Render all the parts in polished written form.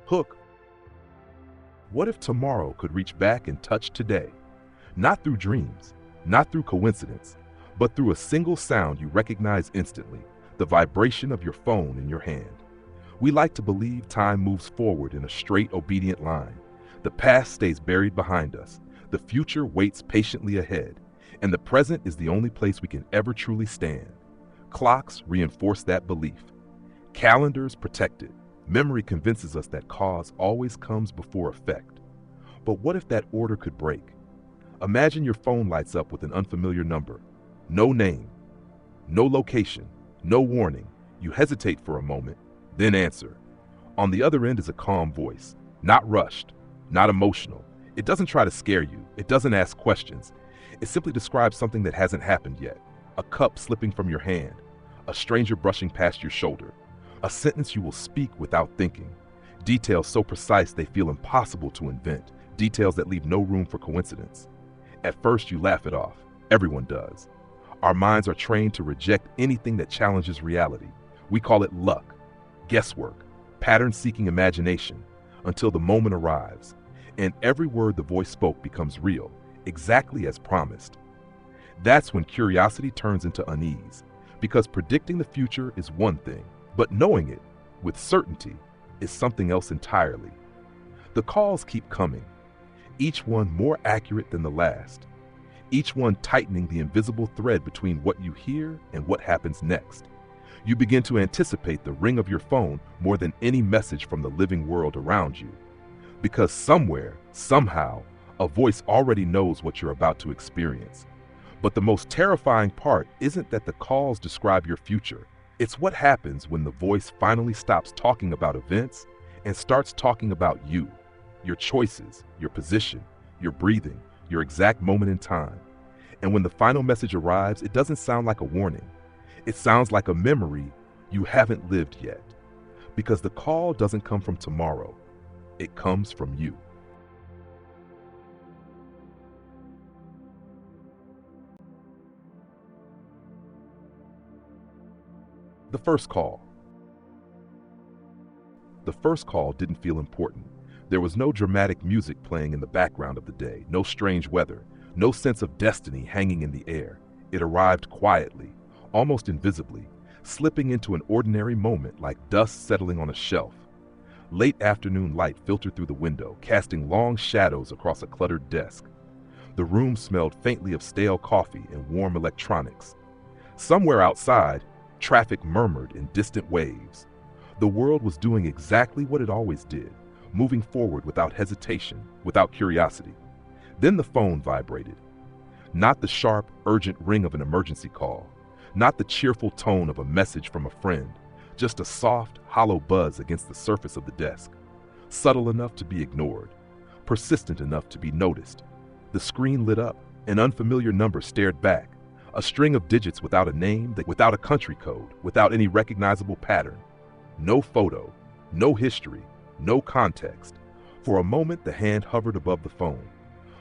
Hook, what if tomorrow could reach back and touch today? Not through dreams, not through coincidence, but through a single sound you recognize instantly, the vibration of your phone in your hand. We like to believe time moves forward in a straight, obedient line. The past stays buried behind us, the future waits patiently ahead, and the present is the only place we can ever truly stand. Clocks reinforce that belief. Calendars protect it. Memory convinces us that cause always comes before effect. But what if that order could break? Imagine your phone lights up with an unfamiliar number. No name, no location, no warning. You hesitate for a moment, then answer. On the other end is a calm voice, not rushed, not emotional. It doesn't try to scare you. It doesn't ask questions. It simply describes something that hasn't happened yet. A cup slipping from your hand, a stranger brushing past your shoulder, a sentence you will speak without thinking. Details so precise they feel impossible to invent, details that leave no room for coincidence. At first you laugh it off. Everyone does. Our minds are trained to reject anything that challenges reality. We call it luck, guesswork, pattern-seeking imagination, until the moment arrives, and every word the voice spoke becomes real, exactly as promised. That's when curiosity turns into unease, because predicting the future is one thing, but knowing it, with certainty, is something else entirely. The calls keep coming, each one more accurate than the last, each one tightening the invisible thread between what you hear and what happens next. You begin to anticipate the ring of your phone more than any message from the living world around you, because somewhere, somehow, a voice already knows what you're about to experience. But the most terrifying part isn't that the calls describe your future. It's what happens when the voice finally stops talking about events and starts talking about you, your choices, your position, your breathing, your exact moment in time. And when the final message arrives, it doesn't sound like a warning. It sounds like a memory you haven't lived yet. Because the call doesn't come from tomorrow. It comes from you. The first call. The first call didn't feel important. There was no dramatic music playing in the background of the day, no strange weather, no sense of destiny hanging in the air. It arrived quietly, almost invisibly, slipping into an ordinary moment like dust settling on a shelf. Late afternoon light filtered through the window, casting long shadows across a cluttered desk. The room smelled faintly of stale coffee and warm electronics. Somewhere outside, traffic murmured in distant waves. The world was doing exactly what it always did, moving forward without hesitation, without curiosity. Then the phone vibrated. Not the sharp, urgent ring of an emergency call, not the cheerful tone of a message from a friend, just a soft, hollow buzz against the surface of the desk, subtle enough to be ignored, persistent enough to be noticed. The screen lit up, an unfamiliar number stared back, a string of digits without a name, without a country code, without any recognizable pattern. No photo, no history, no context. For a moment, the hand hovered above the phone.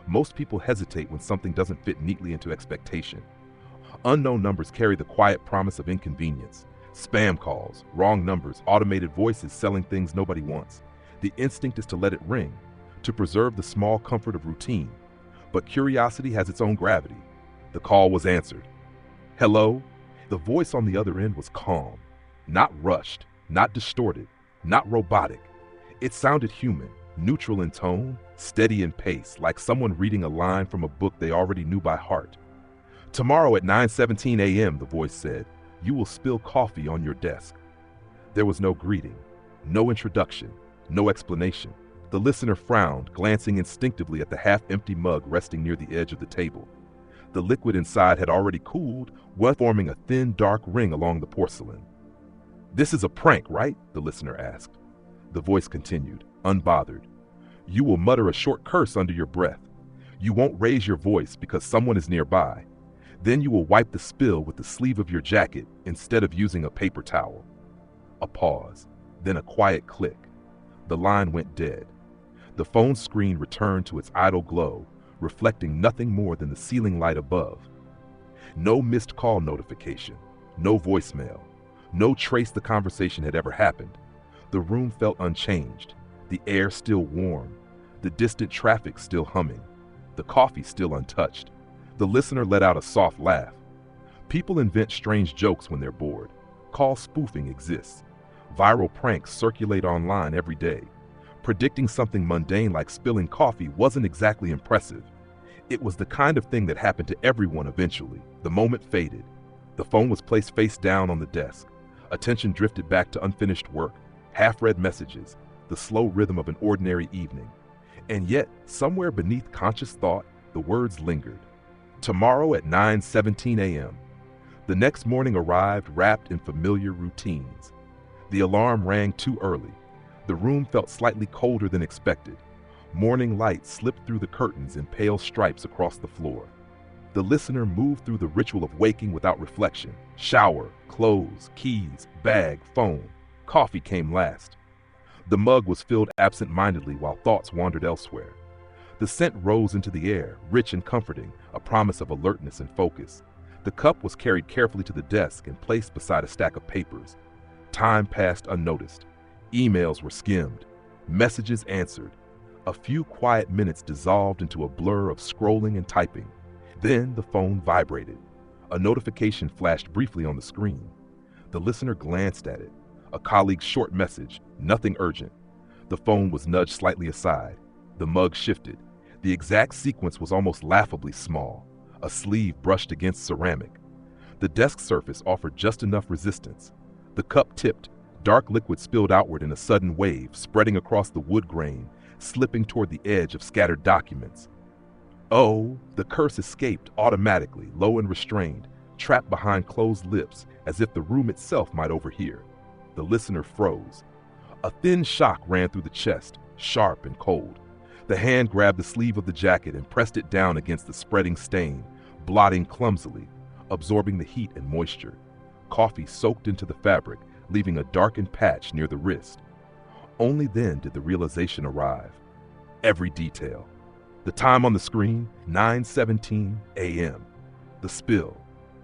Most people hesitate when something doesn't fit neatly into expectation. Unknown numbers carry the quiet promise of inconvenience. Spam calls, wrong numbers, automated voices selling things nobody wants. The instinct is to let it ring, to preserve the small comfort of routine. But curiosity has its own gravity. The call was answered. Hello? The voice on the other end was calm, not rushed, not distorted, not robotic. It sounded human, neutral in tone, steady in pace, like someone reading a line from a book they already knew by heart. Tomorrow at 9:17 a.m., the voice said, you will spill coffee on your desk. There was no greeting, no introduction, no explanation. The listener frowned, glancing instinctively at the half-empty mug resting near the edge of the table. The liquid inside had already cooled, forming a thin, dark ring along the porcelain. This is a prank, right? The listener asked. The voice continued, unbothered. You will mutter a short curse under your breath. You won't raise your voice because someone is nearby. Then you will wipe the spill with the sleeve of your jacket instead of using a paper towel. A pause, then a quiet click. The line went dead. The phone screen returned to its idle glow, reflecting nothing more than the ceiling light above. No missed call notification, no voicemail, no trace the conversation had ever happened. The room felt unchanged, The air still warm, the distant traffic still humming, the coffee still untouched. The listener let out a soft laugh. People invent strange jokes when they're bored. Call spoofing exists. Viral pranks circulate online every day. Predicting something mundane like spilling coffee wasn't exactly impressive. It was the kind of thing that happened to everyone eventually. The moment faded. The phone was placed face down on the desk. Attention drifted back to unfinished work, half-read messages, the slow rhythm of an ordinary evening. And yet, somewhere beneath conscious thought, the words lingered. Tomorrow at 9:17 a.m. The next morning arrived wrapped in familiar routines. The alarm rang too early. The room felt slightly colder than expected. Morning light slipped through the curtains in pale stripes across the floor. The listener moved through the ritual of waking without reflection. Shower, clothes, keys, bag, phone. Coffee came last. The mug was filled absent-mindedly while thoughts wandered elsewhere. The scent rose into the air, rich and comforting, a promise of alertness and focus. The cup was carried carefully to the desk and placed beside a stack of papers. Time passed unnoticed. Emails were skimmed. Messages answered. A few quiet minutes dissolved into a blur of scrolling and typing. Then the phone vibrated. A notification flashed briefly on the screen. The listener glanced at it. A colleague's short message, nothing urgent. The phone was nudged slightly aside. The mug shifted. The exact sequence was almost laughably small. A sleeve brushed against ceramic. The desk surface offered just enough resistance. The cup tipped. Dark liquid spilled outward in a sudden wave, spreading across the wood grain, slipping toward the edge of scattered documents. Oh, the curse escaped automatically, low and restrained, trapped behind closed lips, as if the room itself might overhear. The listener froze. A thin shock ran through the chest, sharp and cold. The hand grabbed the sleeve of the jacket and pressed it down against the spreading stain, blotting clumsily, absorbing the heat and moisture. Coffee soaked into the fabric, leaving a darkened patch near the wrist. Only then did the realization arrive. Every detail. The time on the screen, 9:17 a.m. The spill,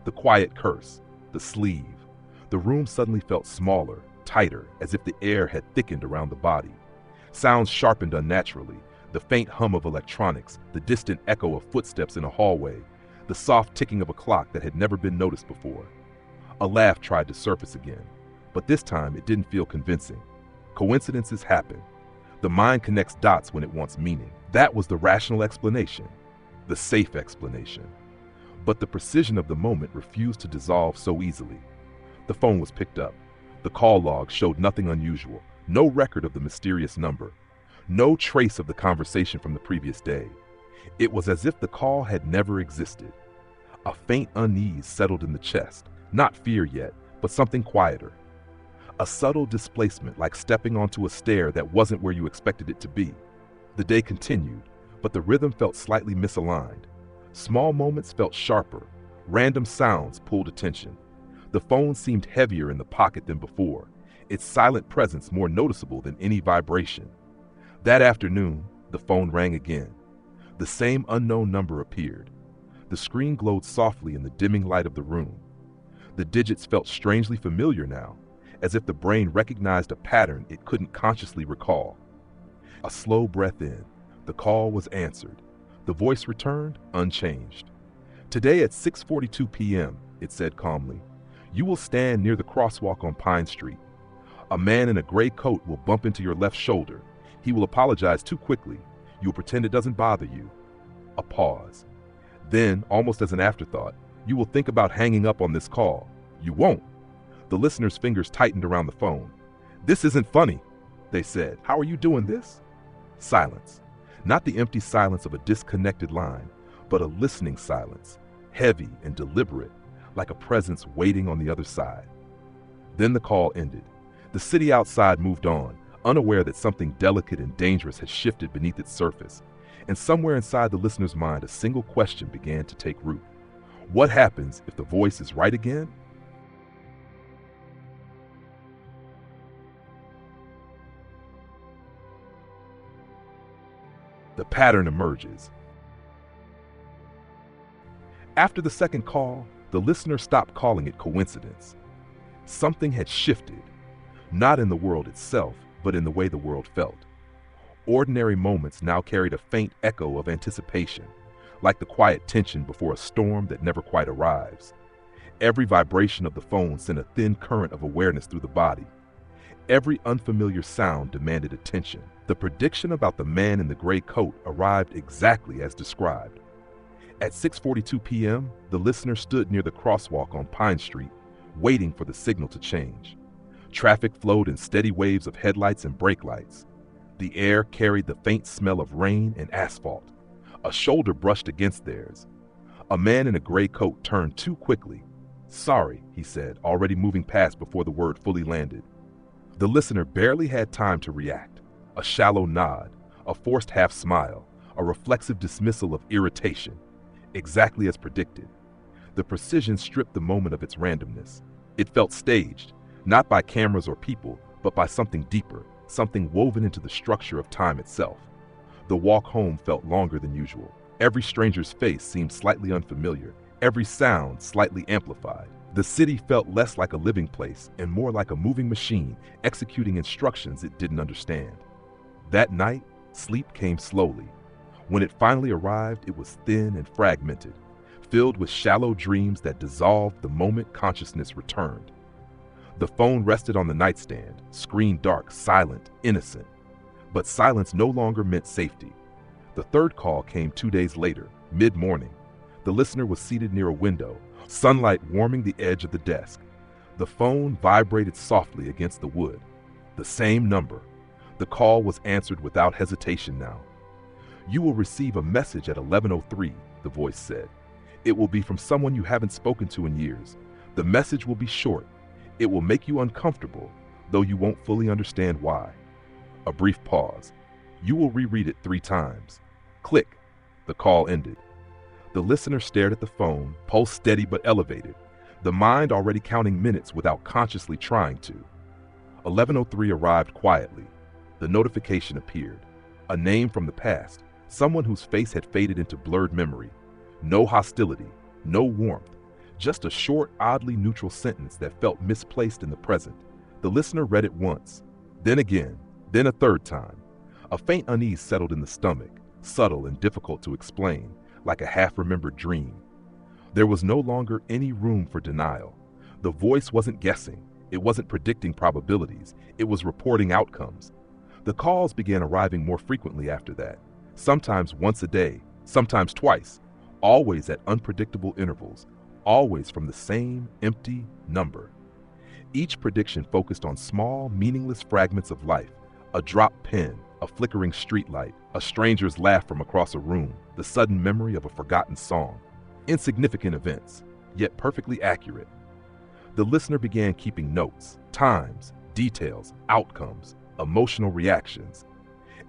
the quiet curse, the sleeve. The room suddenly felt smaller, tighter, as if the air had thickened around the body. Sounds sharpened unnaturally, the faint hum of electronics, the distant echo of footsteps in a hallway, the soft ticking of a clock that had never been noticed before. A laugh tried to surface again, but this time it didn't feel convincing. Coincidences happen. The mind connects dots when it wants meaning. That was the rational explanation, the safe explanation. But the precision of the moment refused to dissolve so easily. The phone was picked up. The call log showed nothing unusual, no record of the mysterious number, no trace of the conversation from the previous day. It was as if the call had never existed. A faint unease settled in the chest, not fear yet, but something quieter. A subtle displacement, like stepping onto a stair that wasn't where you expected it to be. The day continued, but the rhythm felt slightly misaligned. Small moments felt sharper. Random sounds pulled attention. The phone seemed heavier in the pocket than before, its silent presence more noticeable than any vibration. That afternoon, the phone rang again. The same unknown number appeared. The screen glowed softly in the dimming light of the room. The digits felt strangely familiar now, as if the brain recognized a pattern it couldn't consciously recall. A slow breath in. The call was answered. The voice returned, unchanged. Today at 6:42 p.m., it said calmly, you will stand near the crosswalk on Pine Street. A man in a gray coat will bump into your left shoulder. He will apologize too quickly. You will pretend it doesn't bother you. A pause. Then, almost as an afterthought, you will think about hanging up on this call. You won't. The listener's fingers tightened around the phone. This isn't funny, they said. How are you doing this? Silence. Not the empty silence of a disconnected line, but a listening silence, heavy and deliberate, like a presence waiting on the other side. Then the call ended. The city outside moved on, unaware that something delicate and dangerous had shifted beneath its surface. And somewhere inside the listener's mind, a single question began to take root. What happens if the voice is right again? The pattern emerges. After the second call, the listener stopped calling it coincidence. Something had shifted, not in the world itself, but in the way the world felt. Ordinary moments now carried a faint echo of anticipation, like the quiet tension before a storm that never quite arrives. Every vibration of the phone sent a thin current of awareness through the body. Every unfamiliar sound demanded attention. The prediction about the man in the gray coat arrived exactly as described. At 6:42 p.m., the listener stood near the crosswalk on Pine Street, waiting for the signal to change. Traffic flowed in steady waves of headlights and brake lights. The air carried the faint smell of rain and asphalt. A shoulder brushed against theirs. A man in a gray coat turned too quickly. "Sorry," he said, already moving past before the word fully landed. The listener barely had time to react. A shallow nod, a forced half smile, a reflexive dismissal of irritation. Exactly as predicted. The precision stripped the moment of its randomness. It felt staged, not by cameras or people, but by something deeper, something woven into the structure of time itself. The walk home felt longer than usual. Every stranger's face seemed slightly unfamiliar, every sound slightly amplified. The city felt less like a living place and more like a moving machine executing instructions it didn't understand. That night, sleep came slowly. When it finally arrived, it was thin and fragmented, filled with shallow dreams that dissolved the moment consciousness returned. The phone rested on the nightstand, screen dark, silent, innocent. But silence no longer meant safety. The third call came 2 days later, mid-morning. The listener was seated near a window, sunlight warming the edge of the desk. The phone vibrated softly against the wood. The same number. The call was answered without hesitation now. "You will receive a message at 11:03, the voice said. "It will be from someone you haven't spoken to in years. The message will be short. It will make you uncomfortable, though you won't fully understand why." A brief pause. "You will reread it 3 times. Click." The call ended. The listener stared at the phone, pulse steady but elevated, the mind already counting minutes without consciously trying to. 11:03 arrived quietly. The notification appeared. A name from the past, someone whose face had faded into blurred memory. No hostility, no warmth, just a short, oddly neutral sentence that felt misplaced in the present. The listener read it once, then again, then a third time. A faint unease settled in the stomach, subtle and difficult to explain, like a half-remembered dream. There was no longer any room for denial. The voice wasn't guessing, it wasn't predicting probabilities, it was reporting outcomes. The calls began arriving more frequently after that, sometimes once a day, sometimes twice, always at unpredictable intervals, always from the same empty number. Each prediction focused on small, meaningless fragments of life, a dropped pen, a flickering streetlight, a stranger's laugh from across a room, the sudden memory of a forgotten song. Insignificant events, yet perfectly accurate. The listener began keeping notes, times, details, outcomes, emotional reactions.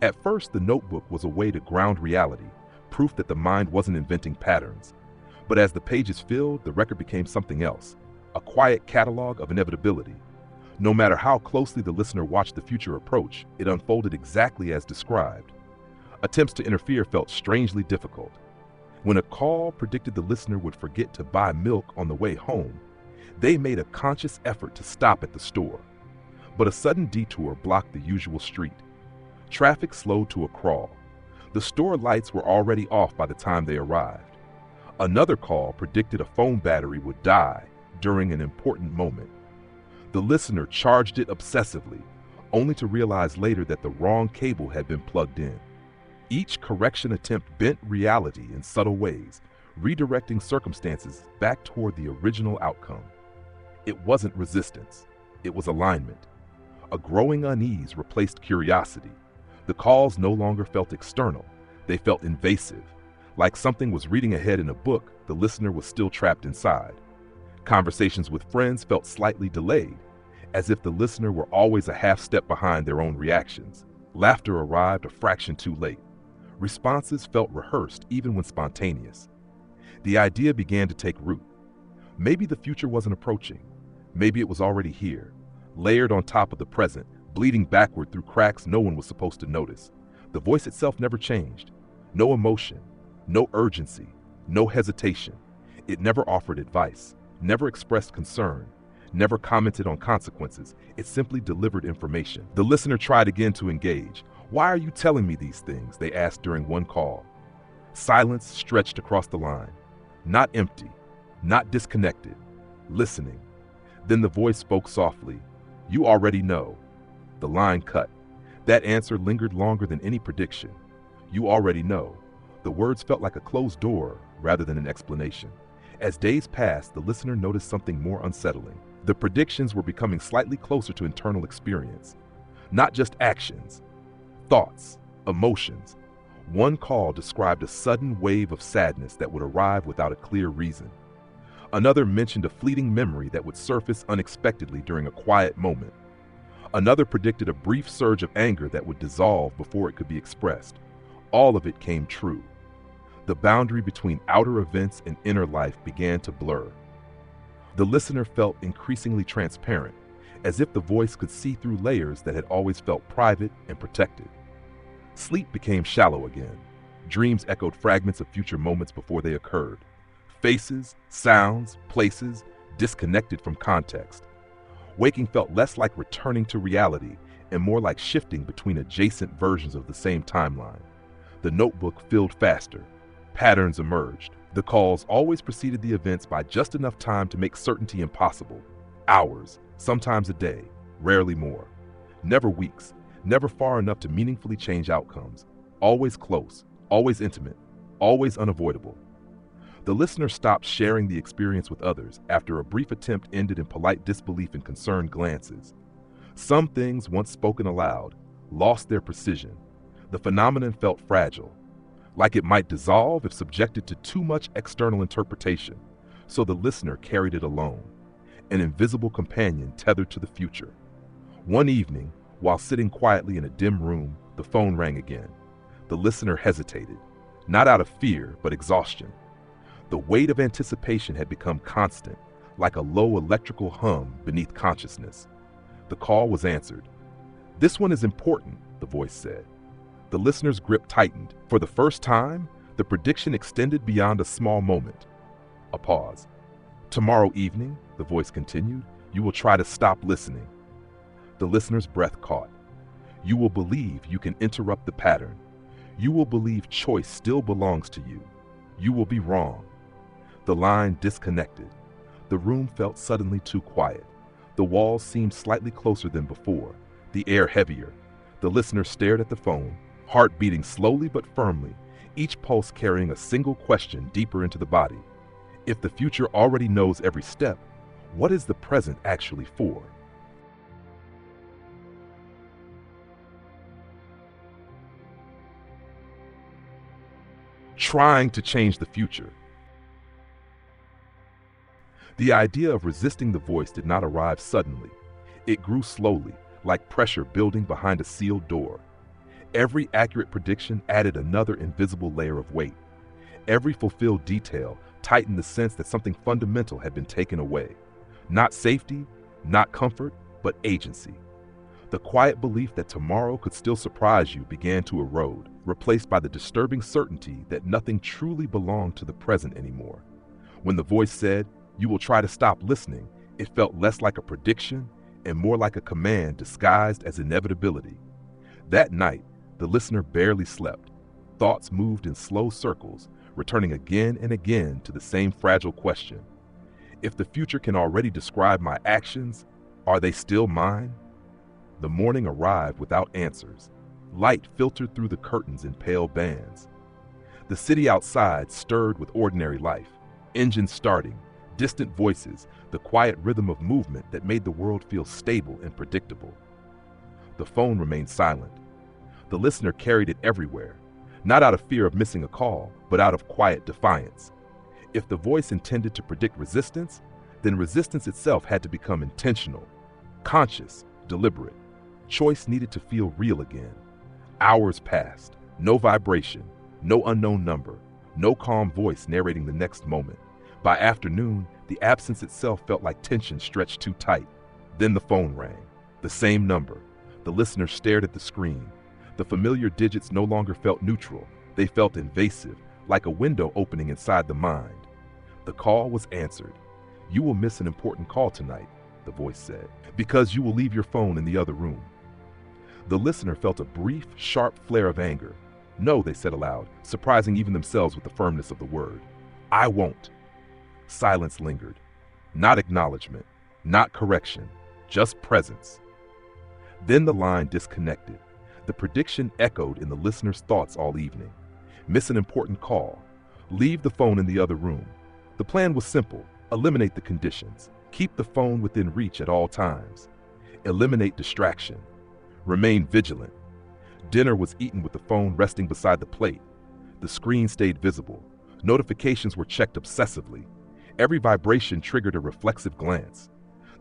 At first, the notebook was a way to ground reality, proof that the mind wasn't inventing patterns. But as the pages filled, the record became something else, a quiet catalog of inevitability. No matter how closely the listener watched the future approach, it unfolded exactly as described. Attempts to interfere felt strangely difficult. When a call predicted the listener would forget to buy milk on the way home, they made a conscious effort to stop at the store. But a sudden detour blocked the usual street. Traffic slowed to a crawl. The store lights were already off by the time they arrived. Another call predicted a phone battery would die during an important moment. The listener charged it obsessively, only to realize later that the wrong cable had been plugged in. Each correction attempt bent reality in subtle ways, redirecting circumstances back toward the original outcome. It wasn't resistance, it was alignment. A growing unease replaced curiosity. The calls no longer felt external, they felt invasive. Like something was reading ahead in a book, the listener was still trapped inside. Conversations with friends felt slightly delayed, as if the listener were always a half step behind their own reactions. Laughter arrived a fraction too late. Responses felt rehearsed even when spontaneous. The idea began to take root. Maybe the future wasn't approaching. Maybe it was already here, layered on top of the present, bleeding backward through cracks no one was supposed to notice. The voice itself never changed. No emotion, no urgency, no hesitation. It never offered advice, never expressed concern, never commented on consequences. It simply delivered information. The listener tried again to engage, "Why are you telling me these things?" they asked during one call. Silence stretched across the line. Not empty, not disconnected, listening. Then the voice spoke softly. "You already know." The line cut. That answer lingered longer than any prediction. "You already know." The words felt like a closed door rather than an explanation. As days passed, the listener noticed something more unsettling. The predictions were becoming slightly closer to internal experience. Not just actions, thoughts, emotions. One call described a sudden wave of sadness that would arrive without a clear reason. Another mentioned a fleeting memory that would surface unexpectedly during a quiet moment. Another predicted a brief surge of anger that would dissolve before it could be expressed. All of it came true. The boundary between outer events and inner life began to blur. The listener felt increasingly transparent, as if the voice could see through layers that had always felt private and protected. Sleep became shallow again. Dreams echoed fragments of future moments before they occurred. Faces, sounds, places, disconnected from context. Waking felt less like returning to reality and more like shifting between adjacent versions of the same timeline. The notebook filled faster. Patterns emerged. The calls always preceded the events by just enough time to make certainty impossible. Hours, sometimes a day, rarely more. Never weeks, never far enough to meaningfully change outcomes. Always close, always intimate, always unavoidable. The listener stopped sharing the experience with others after a brief attempt ended in polite disbelief and concerned glances. Some things, once spoken aloud, lost their precision. The phenomenon felt fragile, like it might dissolve if subjected to too much external interpretation, so the listener carried it alone, an invisible companion tethered to the future. One evening, while sitting quietly in a dim room, the phone rang again. The listener hesitated, not out of fear, but exhaustion. The weight of anticipation had become constant, like a low electrical hum beneath consciousness. The call was answered. "This one is important," the voice said. The listener's grip tightened. For the first time, the prediction extended beyond a small moment. A pause. "Tomorrow evening," the voice continued, "you will try to stop listening." The listener's breath caught. "You will believe you can interrupt the pattern. You will believe choice still belongs to you. You will be wrong." The line disconnected. The room felt suddenly too quiet. The walls seemed slightly closer than before, the air heavier. The listener stared at the phone, heart beating slowly but firmly, each pulse carrying a single question deeper into the body. If the future already knows every step, what is the present actually for? Trying to change the future. The idea of resisting the voice did not arrive suddenly. It grew slowly, like pressure building behind a sealed door. Every accurate prediction added another invisible layer of weight. Every fulfilled detail tightened the sense that something fundamental had been taken away. Not safety, not comfort, but agency. The quiet belief that tomorrow could still surprise you began to erode, replaced by the disturbing certainty that nothing truly belonged to the present anymore. When the voice said, "You will try to stop listening," it felt less like a prediction and more like a command disguised as inevitability. That night, the listener barely slept. Thoughts moved in slow circles, returning again and again to the same fragile question. If the future can already describe my actions, are they still mine? The morning arrived without answers. Light filtered through the curtains in pale bands. The city outside stirred with ordinary life, engines starting, distant voices, the quiet rhythm of movement that made the world feel stable and predictable. The phone remained silent. The listener carried it everywhere, not out of fear of missing a call, but out of quiet defiance. If the voice intended to predict resistance, then resistance itself had to become intentional, conscious, deliberate. Choice needed to feel real again. Hours passed, no vibration, no unknown number, no calm voice narrating the next moment. By afternoon, the absence itself felt like tension stretched too tight. Then the phone rang. The same number. The listener stared at the screen. The familiar digits no longer felt neutral. They felt invasive, like a window opening inside the mind. The call was answered. "You will miss an important call tonight," the voice said, "because you will leave your phone in the other room." The listener felt a brief, sharp flare of anger. "No," they said aloud, surprising even themselves with the firmness of the word. "I won't." Silence lingered. Not acknowledgement, not correction, just presence. Then the line disconnected. The prediction echoed in the listener's thoughts all evening. Miss an important call. Leave the phone in the other room. The plan was simple. Eliminate the conditions. Keep the phone within reach at all times. Eliminate distraction. Remain vigilant. Dinner was eaten with the phone resting beside the plate. The screen stayed visible. Notifications were checked obsessively. Every vibration triggered a reflexive glance.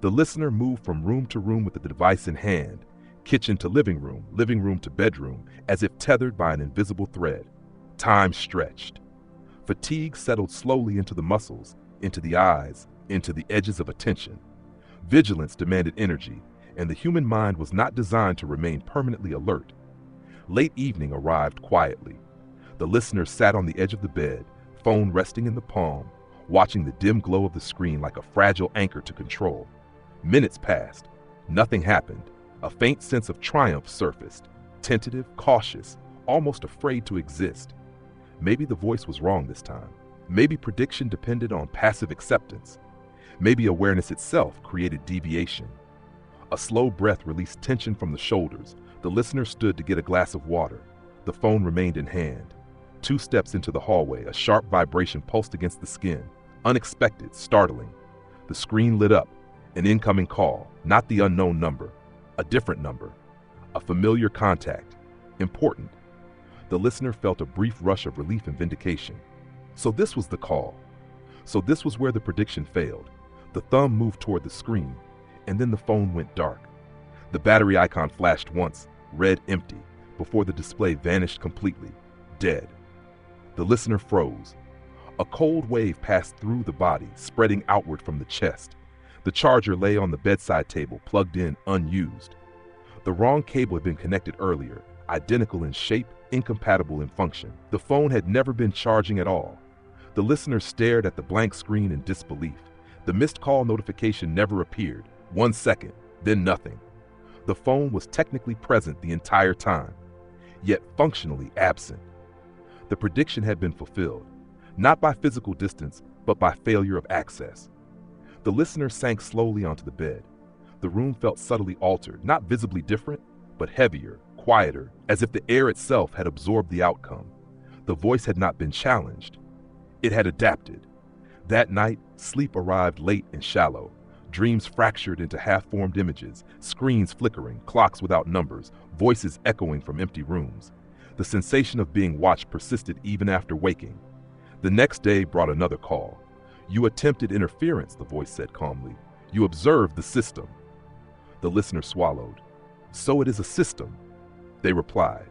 The listener moved from room to room with the device in hand, kitchen to living room to bedroom, as if tethered by an invisible thread. Time stretched. Fatigue settled slowly into the muscles, into the eyes, into the edges of attention. Vigilance demanded energy, and the human mind was not designed to remain permanently alert. Late evening arrived quietly. The listener sat on the edge of the bed, phone resting in the palm, watching the dim glow of the screen like a fragile anchor to control. Minutes passed. Nothing happened. A faint sense of triumph surfaced, tentative, cautious, almost afraid to exist. Maybe the voice was wrong this time. Maybe prediction depended on passive acceptance. Maybe awareness itself created deviation. A slow breath released tension from the shoulders. The listener stood to get a glass of water. The phone remained in hand. 2 steps into the hallway, a sharp vibration pulsed against the skin. Unexpected, startling. The screen lit up. An incoming call, not the unknown number. A different number. A familiar contact. Important. The listener felt a brief rush of relief and vindication. So this was the call. So this was where the prediction failed. The thumb moved toward the screen, and then the phone went dark. The battery icon flashed once, red empty, before the display vanished completely, dead. The listener froze. A cold wave passed through the body, spreading outward from the chest. The charger lay on the bedside table, plugged in, unused. The wrong cable had been connected earlier, identical in shape, incompatible in function. The phone had never been charging at all. The listener stared at the blank screen in disbelief. The missed call notification never appeared. 1 second, then nothing. The phone was technically present the entire time, yet functionally absent. The prediction had been fulfilled, not by physical distance, but by failure of access. The listener sank slowly onto the bed. The room felt subtly altered, not visibly different, but heavier, quieter, as if the air itself had absorbed the outcome. The voice had not been challenged. It had adapted. That night, sleep arrived late and shallow. Dreams fractured into half-formed images, screens flickering, clocks without numbers, voices echoing from empty rooms. The sensation of being watched persisted even after waking. The next day brought another call. "You attempted interference," the voice said calmly. "You observed the system." The listener swallowed. "So it is a system," they replied.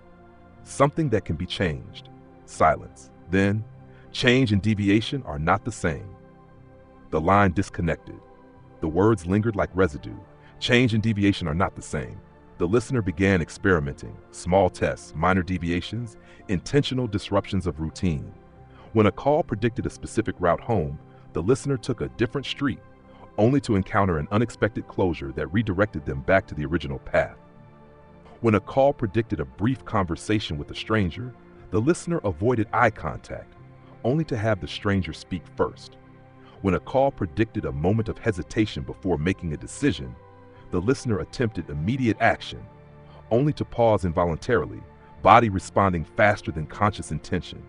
"Something that can be changed." Silence. Then, "Change and deviation are not the same." The line disconnected. The words lingered like residue. Change and deviation are not the same. The listener began experimenting. Small tests, minor deviations, intentional disruptions of routine. When a call predicted a specific route home, the listener took a different street, only to encounter an unexpected closure that redirected them back to the original path. When a call predicted a brief conversation with a stranger, the listener avoided eye contact, only to have the stranger speak first. When a call predicted a moment of hesitation before making a decision, the listener attempted immediate action, only to pause involuntarily, body responding faster than conscious intention.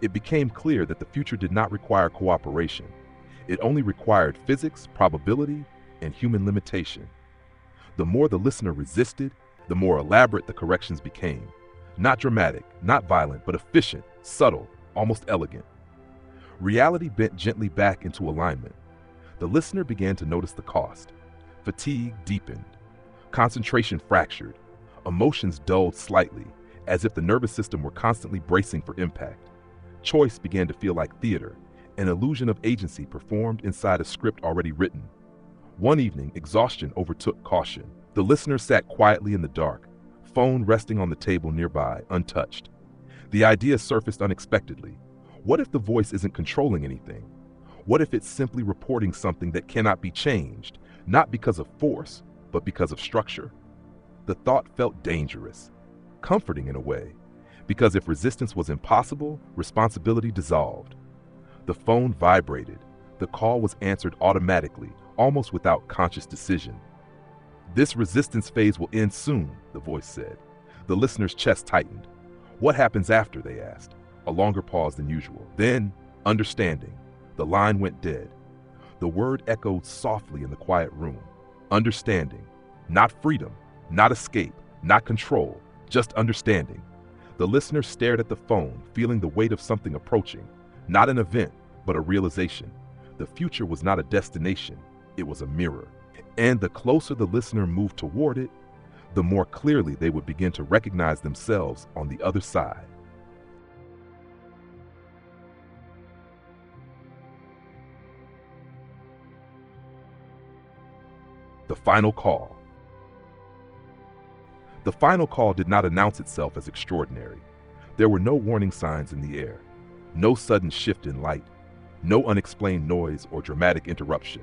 It became clear that the future did not require cooperation. It only required physics, probability, and human limitation. The more the listener resisted, the more elaborate the corrections became. Not dramatic, not violent, but efficient, subtle, almost elegant. Reality bent gently back into alignment. The listener began to notice the cost. Fatigue deepened. Concentration fractured. Emotions dulled slightly, as if the nervous system were constantly bracing for impact. Choice began to feel like theater, an illusion of agency performed inside a script already written. One evening, exhaustion overtook caution. The listener sat quietly in the dark, phone resting on the table nearby, untouched. The idea surfaced unexpectedly. What if the voice isn't controlling anything? What if it's simply reporting something that cannot be changed, not because of force, but because of structure? The thought felt dangerous, comforting in a way, because if resistance was impossible, responsibility dissolved. The phone vibrated. The call was answered automatically, almost without conscious decision. "This resistance phase will end soon," the voice said. The listener's chest tightened. "What happens after?" they asked. A longer pause than usual. Then, understanding. The line went dead. The word echoed softly in the quiet room. Understanding. Not freedom, not escape, not control, just understanding. The listener stared at the phone, feeling the weight of something approaching. Not an event, but a realization. The future was not a destination, it was a mirror. And the closer the listener moved toward it, the more clearly they would begin to recognize themselves on the other side. The final call. The final call did not announce itself as extraordinary. There were no warning signs in the air, no sudden shift in light, no unexplained noise or dramatic interruption.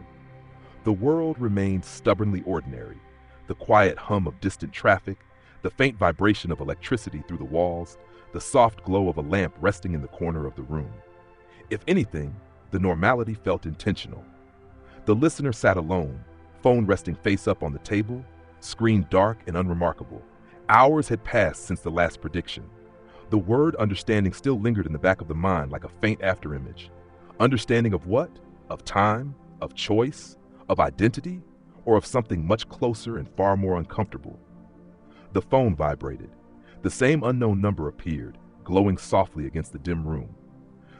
The world remained stubbornly ordinary. The quiet hum of distant traffic, the faint vibration of electricity through the walls, the soft glow of a lamp resting in the corner of the room. If anything, the normality felt intentional. The listener sat alone, phone resting face up on the table, screen dark and unremarkable. Hours had passed since the last prediction. The word understanding still lingered in the back of the mind like a faint afterimage. Understanding of what? Of time? Of choice? Of identity? Or of something much closer and far more uncomfortable? The phone vibrated. The same unknown number appeared, glowing softly against the dim room.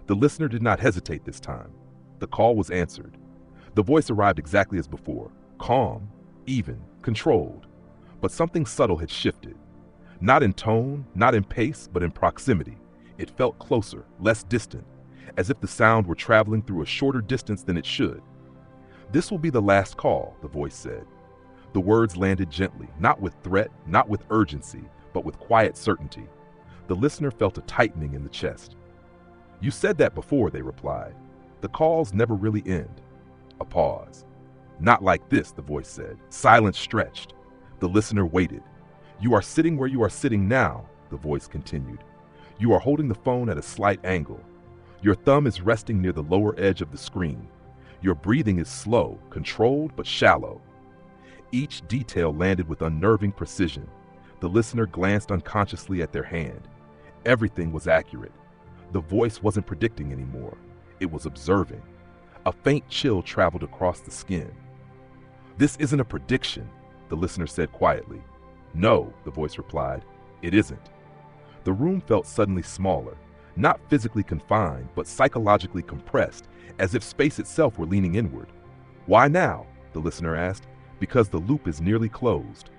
The listener did not hesitate this time. The call was answered. The voice arrived exactly as before, calm, even, controlled. But something subtle had shifted. Not in tone, not in pace, but in proximity. It felt closer, less distant, as if the sound were traveling through a shorter distance than it should. "This will be the last call," the voice said. The words landed gently, not with threat, not with urgency, but with quiet certainty. The listener felt a tightening in the chest. "You said that before," they replied. "The calls never really end." A pause. "Not like this," the voice said. Silence stretched. The listener waited. "You are sitting where you are sitting now," the voice continued. "You are holding the phone at a slight angle. Your thumb is resting near the lower edge of the screen. Your breathing is slow, controlled, but shallow." Each detail landed with unnerving precision. The listener glanced unconsciously at their hand. Everything was accurate. The voice wasn't predicting anymore. It was observing. A faint chill traveled across the skin. "This isn't a prediction," the listener said quietly. "No," the voice replied, "it isn't." The room felt suddenly smaller, not physically confined, but psychologically compressed, as if space itself were leaning inward. "Why now?" the listener asked. "Because the loop is nearly closed."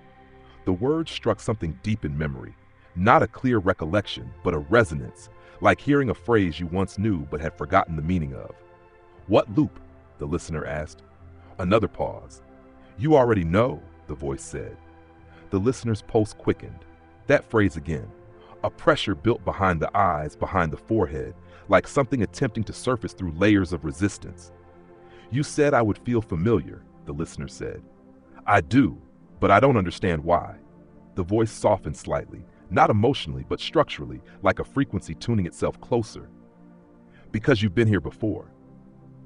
The words struck something deep in memory, not a clear recollection, but a resonance, like hearing a phrase you once knew but had forgotten the meaning of. "What loop?" the listener asked. Another pause. "You already know," the voice said. The listener's pulse quickened. That phrase again. A pressure built behind the eyes, behind the forehead, like something attempting to surface through layers of resistance. "You said I would feel familiar," the listener said. "I do, but I don't understand why." The voice softened slightly, not emotionally, but structurally, like a frequency tuning itself closer. "Because you've been here before."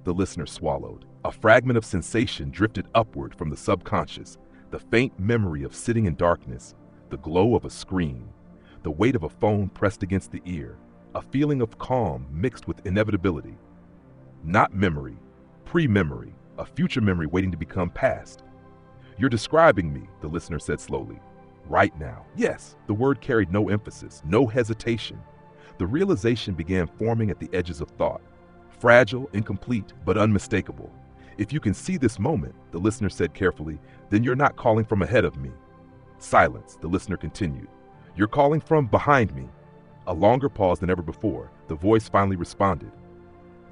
The listener swallowed. A fragment of sensation drifted upward from the subconscious, the faint memory of sitting in darkness, the glow of a screen, the weight of a phone pressed against the ear, a feeling of calm mixed with inevitability. Not memory, pre-memory, a future memory waiting to become past. "You're describing me," the listener said slowly. "Right now." Yes, the word carried no emphasis, no hesitation. The realization began forming at the edges of thought. Fragile, incomplete, but unmistakable. "If you can see this moment," the listener said carefully, "then you're not calling from ahead of me." Silence, the listener continued. "You're calling from behind me." A longer pause than ever before. The voice finally responded.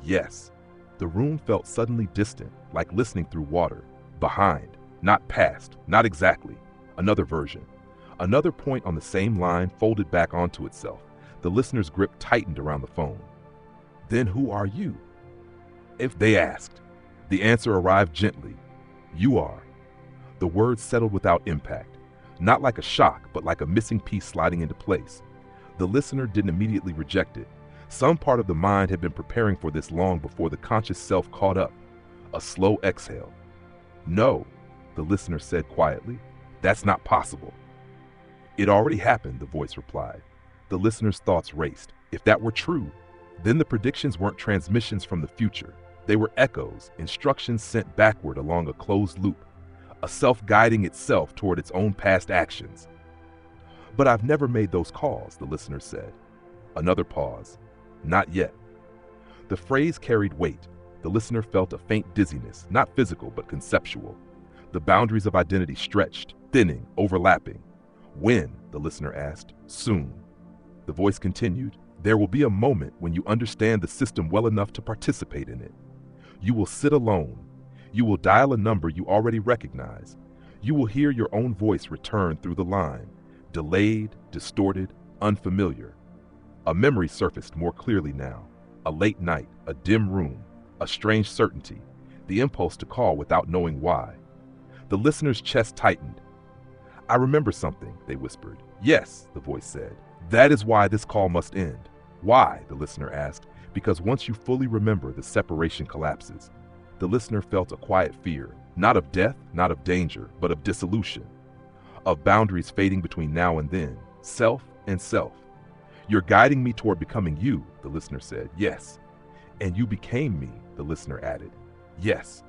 "Yes." The room felt suddenly distant, like listening through water. Behind, not past, not exactly. Another version. Another point on the same line folded back onto itself. The listener's grip tightened around the phone. "Then who are you?" If they asked. The answer arrived gently. "You are." The words settled without impact. Not like a shock, but like a missing piece sliding into place. The listener didn't immediately reject it. Some part of the mind had been preparing for this long before the conscious self caught up. A slow exhale. "No," the listener said quietly. "That's not possible." "It already happened," the voice replied. The listener's thoughts raced. If that were true, then the predictions weren't transmissions from the future. They were echoes, instructions sent backward along a closed loop, a self guiding itself toward its own past actions. "But I've never made those calls," the listener said. Another pause. "Not yet." The phrase carried weight. The listener felt a faint dizziness, not physical but conceptual. The boundaries of identity stretched, thinning, overlapping. "When?" the listener asked. "Soon." The voice continued. "There will be a moment when you understand the system well enough to participate in it. You will sit alone. You will dial a number you already recognize. You will hear your own voice return through the line, delayed, distorted, unfamiliar. A memory surfaced more clearly now. A late night, a dim room, a strange certainty, the impulse to call without knowing why. The listener's chest tightened. "I remember something," they whispered. "Yes," the voice said. "That is why this call must end." "Why?" the listener asked. "Because once you fully remember, the separation collapses." The listener felt a quiet fear, not of death, not of danger, but of dissolution, of boundaries fading between now and then, self and self. "You're guiding me toward becoming you," the listener said. "Yes." "And you became me," the listener added. "Yes."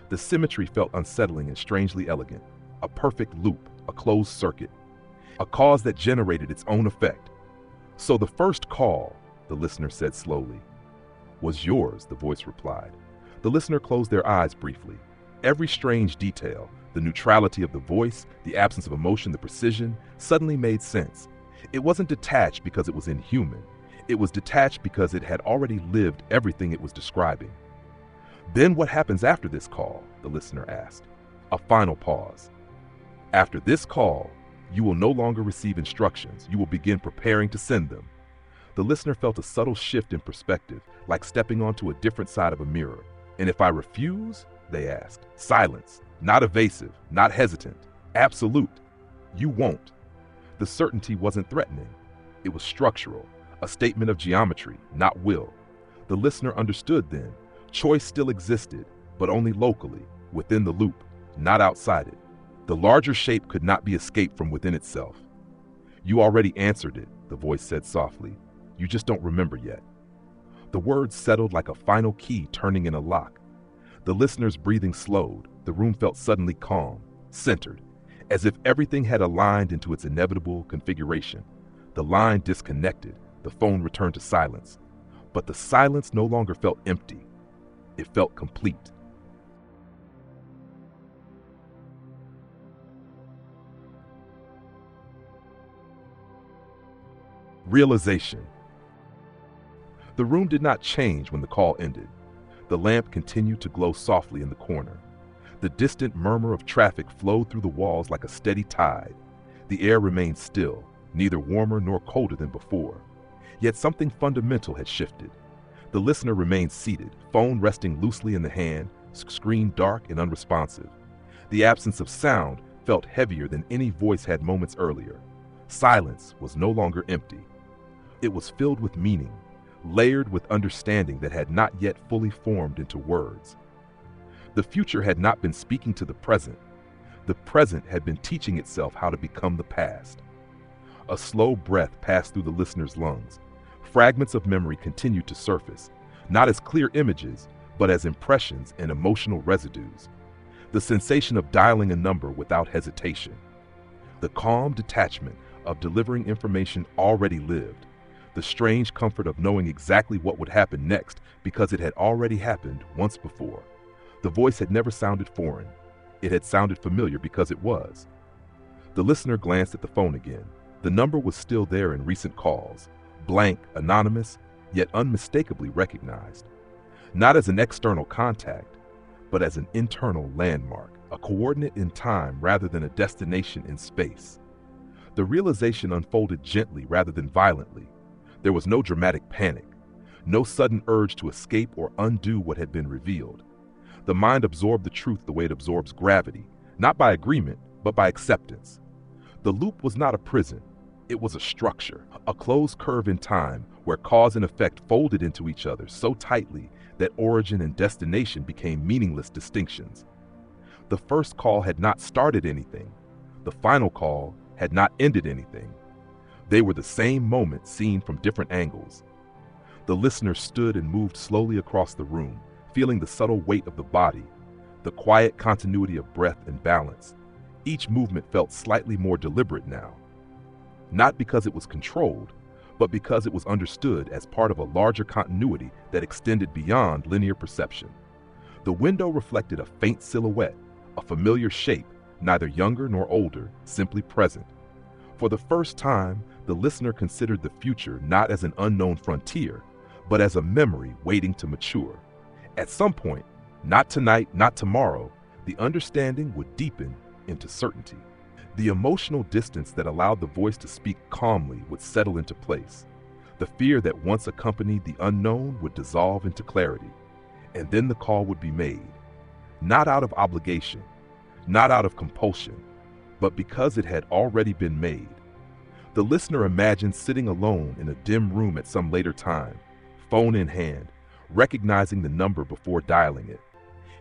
The symmetry felt unsettling and strangely elegant, a perfect loop, a closed circuit, a cause that generated its own effect. "So the first call," the listener said slowly. "Was yours," the voice replied. The listener closed their eyes briefly. Every strange detail, the neutrality of the voice, the absence of emotion, the precision, suddenly made sense. It wasn't detached because it was inhuman. It was detached because it had already lived everything it was describing. "Then what happens after this call?" the listener asked. A final pause. "After this call, you will no longer receive instructions. You will begin preparing to send them." The listener felt a subtle shift in perspective, like stepping onto a different side of a mirror. "And if I refuse?" they asked. Silence, not evasive, not hesitant, absolute. "You won't." The certainty wasn't threatening. It was structural, a statement of geometry, not will. The listener understood then. Choice still existed, but only locally, within the loop, not outside it. The larger shape could not be escaped from within itself. "You already answered it," the voice said softly. "You just don't remember yet." The words settled like a final key turning in a lock. The listener's breathing slowed. The room felt suddenly calm, centered, as if everything had aligned into its inevitable configuration. The line disconnected. The phone returned to silence. But the silence no longer felt empty. It felt complete. Realization. The room did not change when the call ended. The lamp continued to glow softly in the corner. The distant murmur of traffic flowed through the walls like a steady tide. The air remained still, neither warmer nor colder than before. Yet something fundamental had shifted. The listener remained seated, phone resting loosely in the hand, screen dark and unresponsive. The absence of sound felt heavier than any voice had moments earlier. Silence was no longer empty. It was filled with meaning, layered with understanding that had not yet fully formed into words. The future had not been speaking to the present. The present had been teaching itself how to become the past. A slow breath passed through the listener's lungs. Fragments of memory continued to surface, not as clear images, but as impressions and emotional residues. The sensation of dialing a number without hesitation. The calm detachment of delivering information already lived. The strange comfort of knowing exactly what would happen next because it had already happened once before. The voice had never sounded foreign. It had sounded familiar because it was. The listener glanced at the phone again. The number was still there in recent calls, blank, anonymous, yet unmistakably recognized. Not as an external contact, but as an internal landmark, a coordinate in time rather than a destination in space. The realization unfolded gently rather than violently. There was no dramatic panic, no sudden urge to escape or undo what had been revealed. The mind absorbed the truth the way it absorbs gravity, not by agreement, but by acceptance. The loop was not a prison. It was a structure, a closed curve in time where cause and effect folded into each other so tightly that origin and destination became meaningless distinctions. The first call had not started anything. The final call had not ended anything. They were the same moment seen from different angles. The listener stood and moved slowly across the room, feeling the subtle weight of the body, the quiet continuity of breath and balance. Each movement felt slightly more deliberate now. Not because it was controlled, but because it was understood as part of a larger continuity that extended beyond linear perception. The window reflected a faint silhouette, a familiar shape, neither younger nor older, simply present. For the first time, the listener considered the future not as an unknown frontier, but as a memory waiting to mature. At some point, not tonight, not tomorrow, the understanding would deepen into certainty. The emotional distance that allowed the voice to speak calmly would settle into place. The fear that once accompanied the unknown would dissolve into clarity. And then the call would be made, not out of obligation, not out of compulsion, but because it had already been made. The listener imagined sitting alone in a dim room at some later time, phone in hand, recognizing the number before dialing it,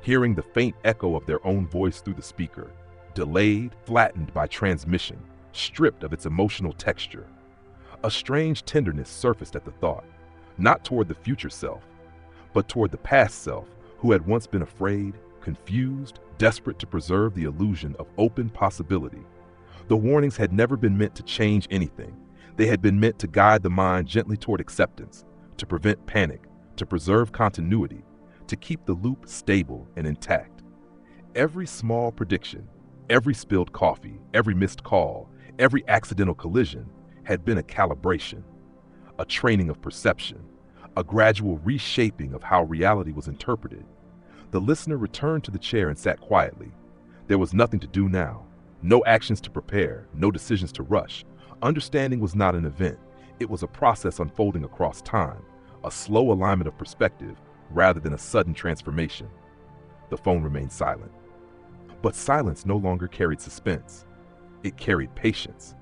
hearing the faint echo of their own voice through the speaker, delayed, flattened by transmission, stripped of its emotional texture. A strange tenderness surfaced at the thought, not toward the future self, but toward the past self who had once been afraid, confused, desperate to preserve the illusion of open possibility. The warnings had never been meant to change anything. They had been meant to guide the mind gently toward acceptance, to prevent panic, to preserve continuity, to keep the loop stable and intact. Every small prediction, every spilled coffee, every missed call, every accidental collision had been a calibration, a training of perception, a gradual reshaping of how reality was interpreted. The listener returned to the chair and sat quietly. There was nothing to do now, no actions to prepare, no decisions to rush. Understanding was not an event. It was a process unfolding across time, a slow alignment of perspective rather than a sudden transformation. The phone remained silent. But silence no longer carried suspense. It carried patience.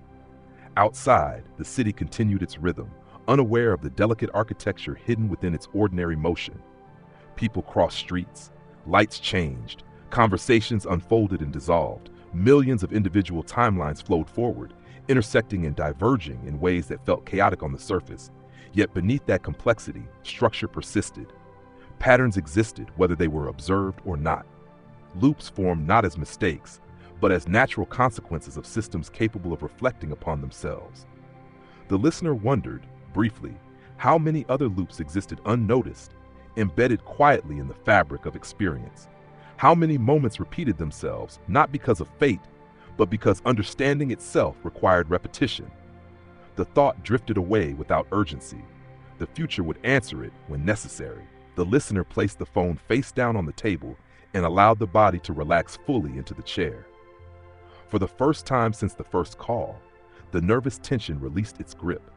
Outside, the city continued its rhythm, unaware of the delicate architecture hidden within its ordinary motion. People crossed streets, lights changed, conversations unfolded and dissolved, millions of individual timelines flowed forward, intersecting and diverging in ways that felt chaotic on the surface. Yet beneath that complexity, structure persisted. Patterns existed whether they were observed or not. Loops formed not as mistakes, but as natural consequences of systems capable of reflecting upon themselves. The listener wondered, briefly, how many other loops existed unnoticed, embedded quietly in the fabric of experience. How many moments repeated themselves, not because of fate, but because understanding itself required repetition. The thought drifted away without urgency. The future would answer it when necessary. The listener placed the phone face down on the table and allowed the body to relax fully into the chair. For the first time since the first call, the nervous tension released its grip.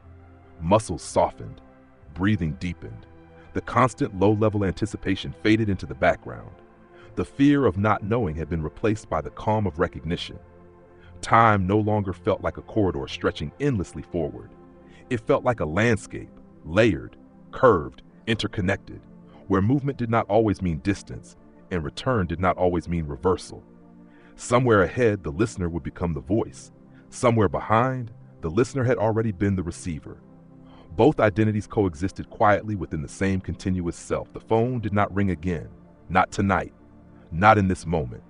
Muscles softened, breathing deepened. The constant low-level anticipation faded into the background. The fear of not knowing had been replaced by the calm of recognition. Time no longer felt like a corridor stretching endlessly forward. It felt like a landscape, layered, curved, interconnected, where movement did not always mean distance, and return did not always mean reversal. Somewhere ahead, the listener would become the voice. Somewhere behind, the listener had already been the receiver. Both identities coexisted quietly within the same continuous self. The phone did not ring again, not tonight, not in this moment.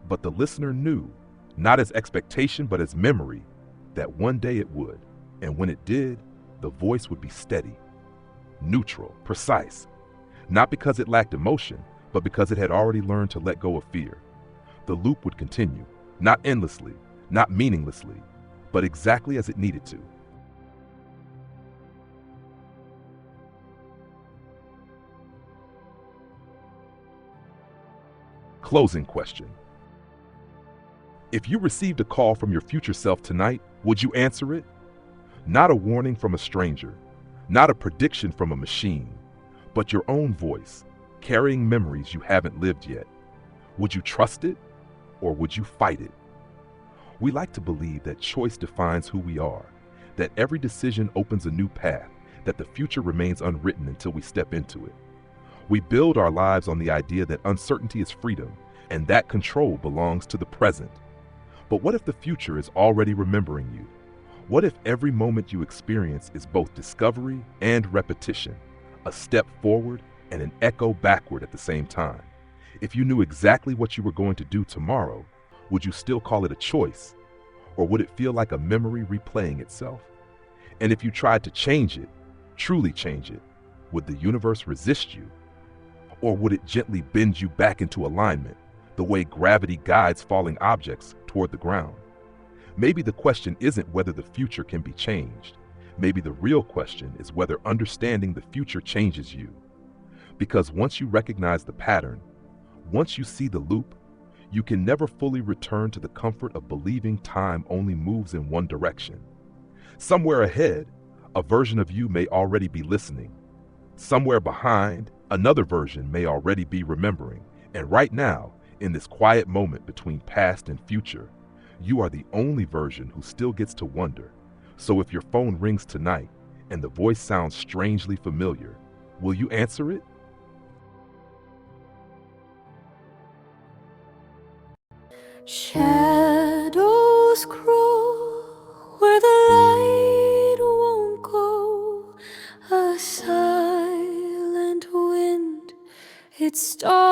But the listener knew, not as expectation but as memory, that one day it would. And when it did, the voice would be steady, neutral, precise. Not because it lacked emotion, but because it had already learned to let go of fear. The loop would continue, not endlessly, not meaninglessly, but exactly as it needed to. Closing question. If you received a call from your future self tonight, would you answer it? Not a warning from a stranger, not a prediction from a machine, but your own voice, carrying memories you haven't lived yet. Would you trust it, or would you fight it? We like to believe that choice defines who we are, that every decision opens a new path, that the future remains unwritten until we step into it. We build our lives on the idea that uncertainty is freedom and that control belongs to the present. But what if the future is already remembering you? What if every moment you experience is both discovery and repetition, a step forward and an echo backward at the same time? If you knew exactly what you were going to do tomorrow, would you still call it a choice? Or would it feel like a memory replaying itself? And if you tried to change it, truly change it, would the universe resist you? Or would it gently bend you back into alignment, the way gravity guides falling objects toward the ground? Maybe the question isn't whether the future can be changed. Maybe the real question is whether understanding the future changes you. Because once you recognize the pattern, once you see the loop, you can never fully return to the comfort of believing time only moves in one direction. Somewhere ahead, a version of you may already be listening. Somewhere behind, another version may already be remembering. And right now, in this quiet moment between past and future, you are the only version who still gets to wonder. So if your phone rings tonight and the voice sounds strangely familiar, will you answer it? Shadows crawl where the light won't go. A silent wind, it starts